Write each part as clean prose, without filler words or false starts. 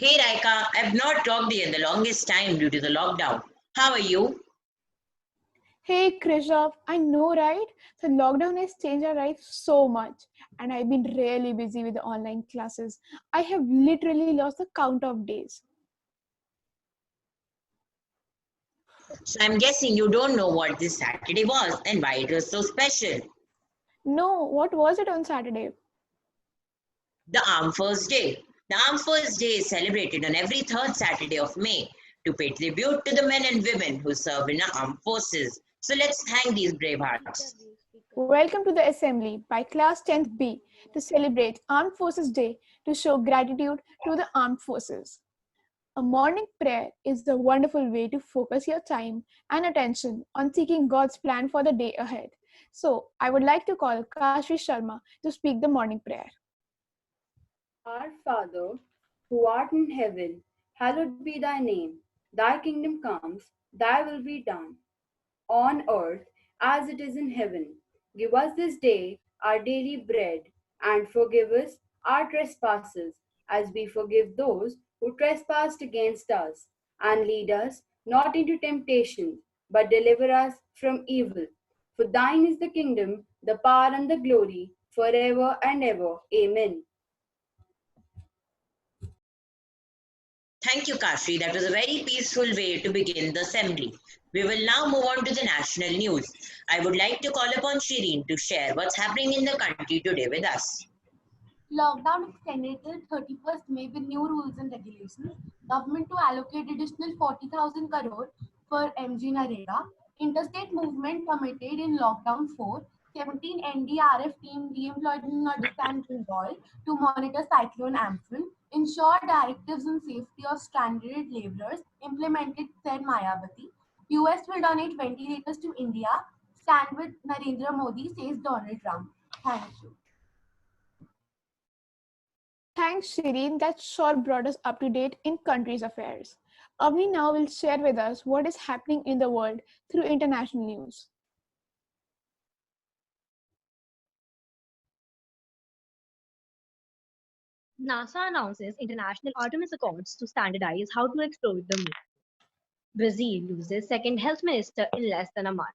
Hey Raika, I've not talked to you in the longest time due to the lockdown. How are you? Hey Krishav, I know, right? The lockdown has changed our life so much, and I've been really busy with the online classes. I have literally lost the count of days. So I'm guessing you don't know what this Saturday was and why it was so special. No, what was it on Saturday? The Armed Forces Day. The Armed Forces Day is celebrated on every third Saturday of May to pay tribute to the men and women who served in the armed forces. So let's thank these brave hearts. Welcome to the assembly by Class 10th B to celebrate Armed Forces Day to show gratitude to the armed forces. A morning prayer is a wonderful way to focus your time and attention on seeking God's plan for the day ahead. So, I would like to call Kashvi Sharma to speak the morning prayer. Our Father, who art in heaven, hallowed be thy name. Thy kingdom comes, thy will be done, on earth as it is in heaven. Give us this day our daily bread, and forgive us our trespasses, as we forgive those who trespass against us. And lead us not into temptation, but deliver us from evil. For thine is the kingdom, the power, and the glory, forever and ever. Amen. Thank you, Kashi. That was a very peaceful way to begin the assembly. We will now move on to the national news. I would like to call upon Shireen to share what's happening in the country today with us. Lockdown extended till 31st May with new rules and regulations. Government to allocate additional 40,000 crore for MG Narega. Interstate movement permitted in lockdown 4. 17 NDRF team re-employed in Nordistan Bengal to monitor cyclone Amphan. Ensure directives on safety of stranded laborers implemented, said Mayawati. US will donate ventilators to India. Stand with Narendra Modi, says Donald Trump. Thank you. Thanks, Shireen. That sure brought us up to date in country's affairs. Avni now will share with us what is happening in the world through international news. NASA announces international Artemis Accords to standardize how to exploit the moon. Brazil loses second health minister in less than a month.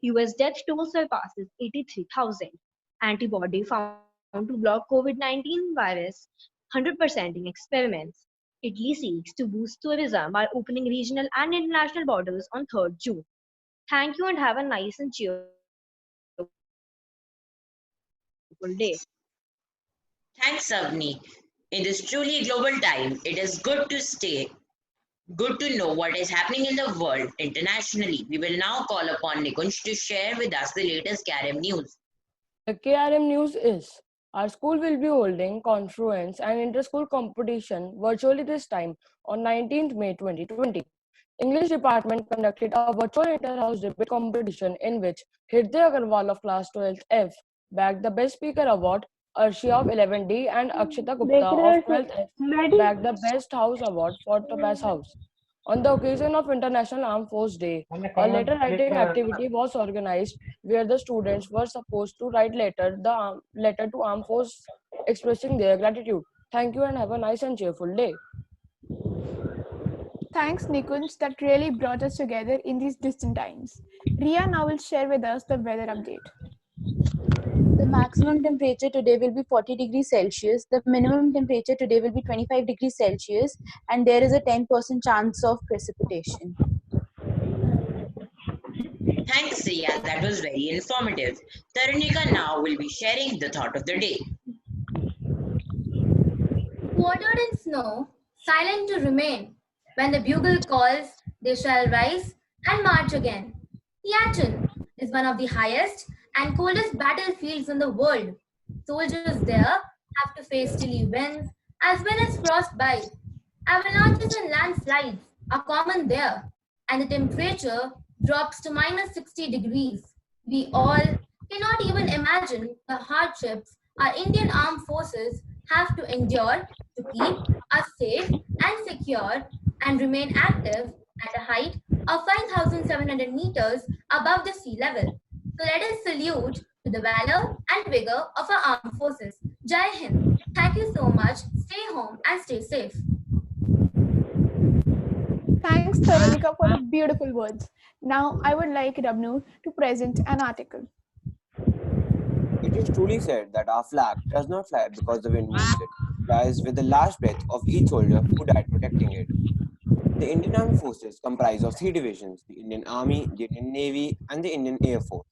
US death toll surpasses 83,000. Antibody found to block COVID-19 virus 100% in experiments. Italy seeks to boost tourism by opening regional and international borders on 3rd June. Thank you and have a nice and cheerful day. Thanks, Avni. In this truly global time, it is good to know what is happening in the world internationally. We will now call upon Nikunj to share with us the latest KRM news. The KRM news is our school will be holding confluence and inter-school competition virtually this time on 19th May 2020. English department conducted a virtual inter-house debate competition in which Hriday Agarwal of class 12th F bagged the Best Speaker Award, Arshia of 11D and Akshita Gupta of 12th F bagged the Best House Award for Topaz House. On the occasion of International Armed Force Day, a letter writing activity was organized where the students were supposed to write letter to Armed Force expressing their gratitude. Thank you and have a nice and cheerful day. Thanks, Nikunj. That really brought us together in these distant times. Ria now will share with us the weather update. The maximum temperature today will be 40 degrees Celsius. The minimum temperature today will be 25 degrees Celsius, and there is a 10% chance of precipitation. Thanks, Ria. That was very informative. Taranika now will be sharing the thought of the day. Watered in snow, silent to remain. When the bugle calls, they shall rise and march again. Yachin is one of the highest and coldest battlefields in the world. Soldiers there have to face chilly winds as well as frostbite. Avalanches and landslides are common there, and the temperature drops to minus 60 degrees. We all cannot even imagine the hardships our Indian armed forces have to endure to keep us safe and secure and remain active at a height of 5,700 meters above the sea level. So let us salute to the valor and vigor of our armed forces. Jai Hind. Thank you so much. Stay home and stay safe. Thanks, Tarunika, for the beautiful words. Now, I would like Rabnur to present an article. It is truly said that our flag does not fly because the wind moves it. It flies with the last breath of each soldier who died protecting it. The Indian Armed Forces comprise of three divisions: the Indian Army, the Indian Navy, and the Indian Air Force.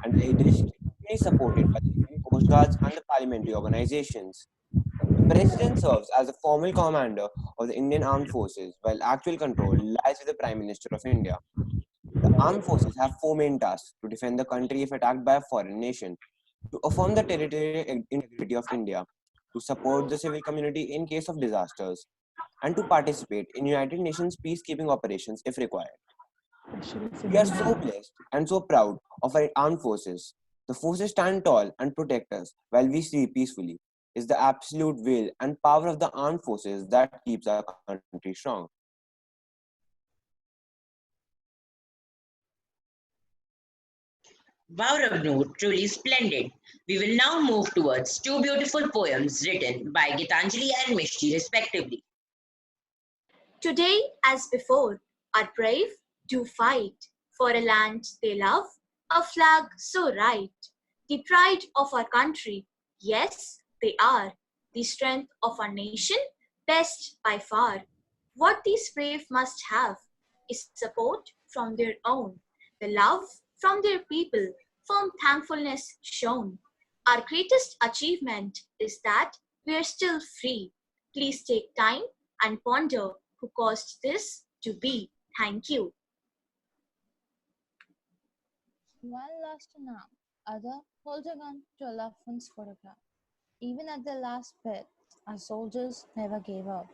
And it is strictly supported by the Indian Coast Guards and the parliamentary organizations. The President serves as the formal commander of the Indian Armed Forces, while actual control lies with the Prime Minister of India. The armed forces have four main tasks: to defend the country if attacked by a foreign nation, to affirm the territorial integrity of India, to support the civil community in case of disasters, and to participate in United Nations peacekeeping operations if required. We are so blessed and so proud of our armed forces. The forces stand tall and protect us while we sleep peacefully. It's the absolute will and power of the armed forces that keeps our country strong. Wow, Rabnur, truly splendid. We will now move towards two beautiful poems written by Gitanjali and Mishti respectively. Today, as before, our brave do fight for a land they love, a flag so right. The pride of our country, yes, they are. The strength of our nation, best by far. What these brave must have is support from their own, the love from their people, firm thankfulness shown. Our greatest achievement is that we are still free. Please take time and ponder who caused this to be. Thank you. One lost an arm, other holds a gun to a loved one's photograph. Even at their last breath, our soldiers never gave up.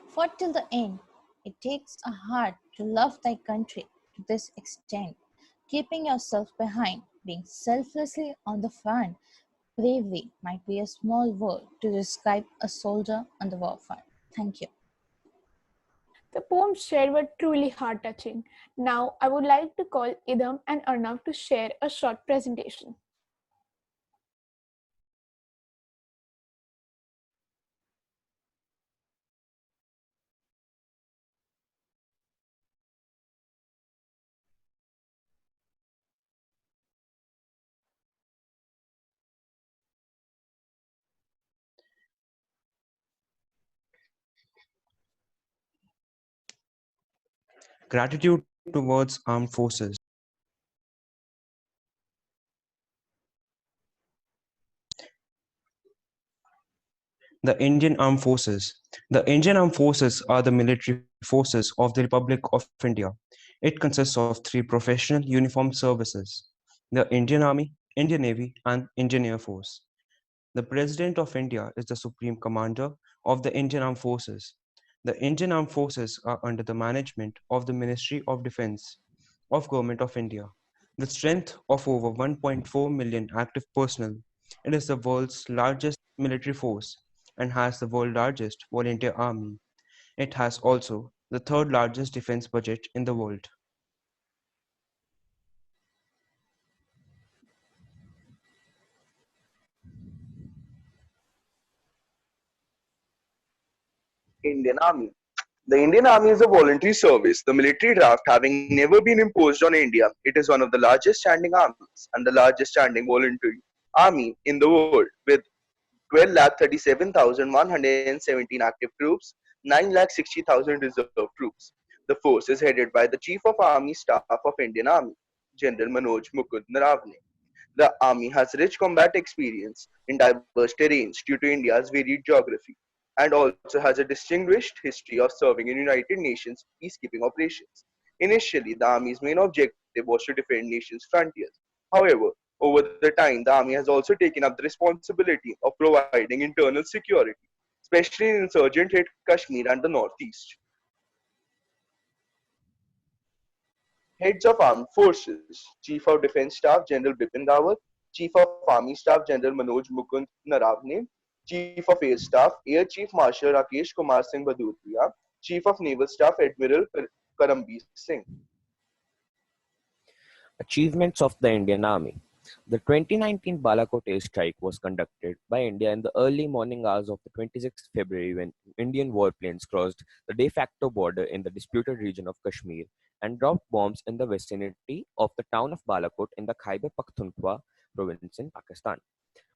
Fought till the end. It takes a heart to love thy country to this extent. Keeping yourself behind, being selflessly on the front. Bravery might be a small word to describe a soldier on the war front. Thank you. The poems shared were truly heart-touching. Now, I would like to call Idam and Arnav to share a short presentation. Gratitude towards armed forces. The Indian Armed Forces. The Indian Armed Forces are the military forces of the Republic of India. It consists of three professional uniformed services: the Indian Army, Indian Navy, and Indian Air Force. The President of India is the Supreme Commander of the Indian Armed Forces. The Indian Armed Forces are under the management of the Ministry of Defense of Government of India. The strength of over 1.4 million active personnel. It is the world's largest military force and has the world's largest volunteer army. It has also the third largest defense budget in the world. Indian Army. The Indian Army is a voluntary service, the military draft having never been imposed on India. It is one of the largest standing armies and the largest standing voluntary army in the world, with 12,37,117 active troops, 9,60,000 reserve troops. The force is headed by the Chief of Army Staff of Indian Army, General Manoj Mukund Naravne. The army has rich combat experience in diverse terrains due to India's varied geography, and also has a distinguished history of serving in United Nations peacekeeping operations. Initially, the army's main objective was to defend nation's frontiers. However, over the time, the army has also taken up the responsibility of providing internal security, especially in insurgent hit Kashmir and the northeast. Heads of Armed Forces: Chief of Defence Staff General Bipin Rawat, Chief of Army Staff General Manoj Mukund Naravne, Chief of Air Staff Air Chief Marshal Rakesh Kumar Singh Bhadoria, Chief of Naval Staff Admiral Karambir Singh. Achievements of the Indian Army. The 2019 Balakot air strike was conducted by India in the early morning hours of the 26th February when Indian warplanes crossed the de facto border in the disputed region of Kashmir and dropped bombs in the vicinity of the town of Balakot in the Khyber Pakhtunkhwa province in Pakistan.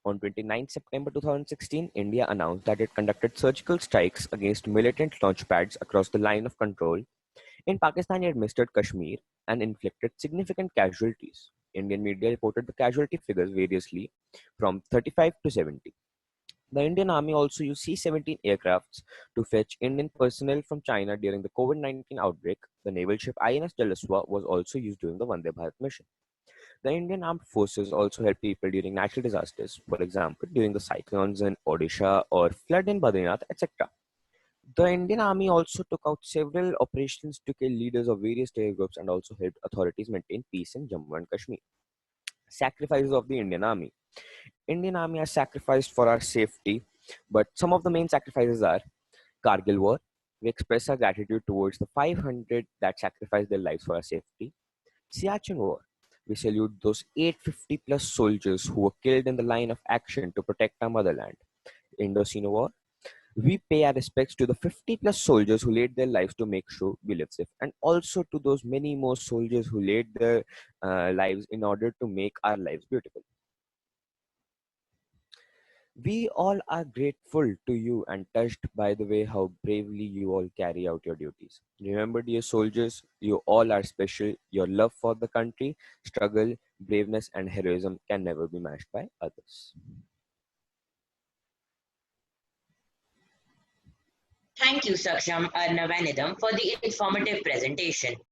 On 29 September 2016, India announced that it conducted surgical strikes against militant launch pads across the line of control. In Pakistan, it administered Kashmir and inflicted significant casualties. Indian media reported the casualty figures variously from 35 to 70. The Indian Army also used C-17 aircrafts to fetch Indian personnel from China during the COVID-19 outbreak. The naval ship INS Jalaswa was also used during the Vande Bharat mission. The Indian Armed Forces also help people during natural disasters, for example, during the cyclones in Odisha or flood in Badrinath, etc. The Indian Army also took out several operations to kill leaders of various terror groups and also helped authorities maintain peace in Jammu and Kashmir. Sacrifices of the Indian Army. Indian Army has sacrificed for our safety, but some of the main sacrifices are Kargil War. We express our gratitude towards the 500 that sacrificed their lives for our safety. Siachen War. We salute those 850 plus soldiers who were killed in the line of action to protect our motherland. Indochina War. We pay our respects to the 50 plus soldiers who laid their lives to make sure we live safe, and also to those many more soldiers who laid their lives in order to make our lives beautiful. We all are grateful to you and touched by the way how bravely you all carry out your duties. Remember, dear soldiers, you all are special. Your love for the country, struggle, braveness, and heroism can never be matched by others. Thank you, Saksham Arnavanidam, for the informative presentation.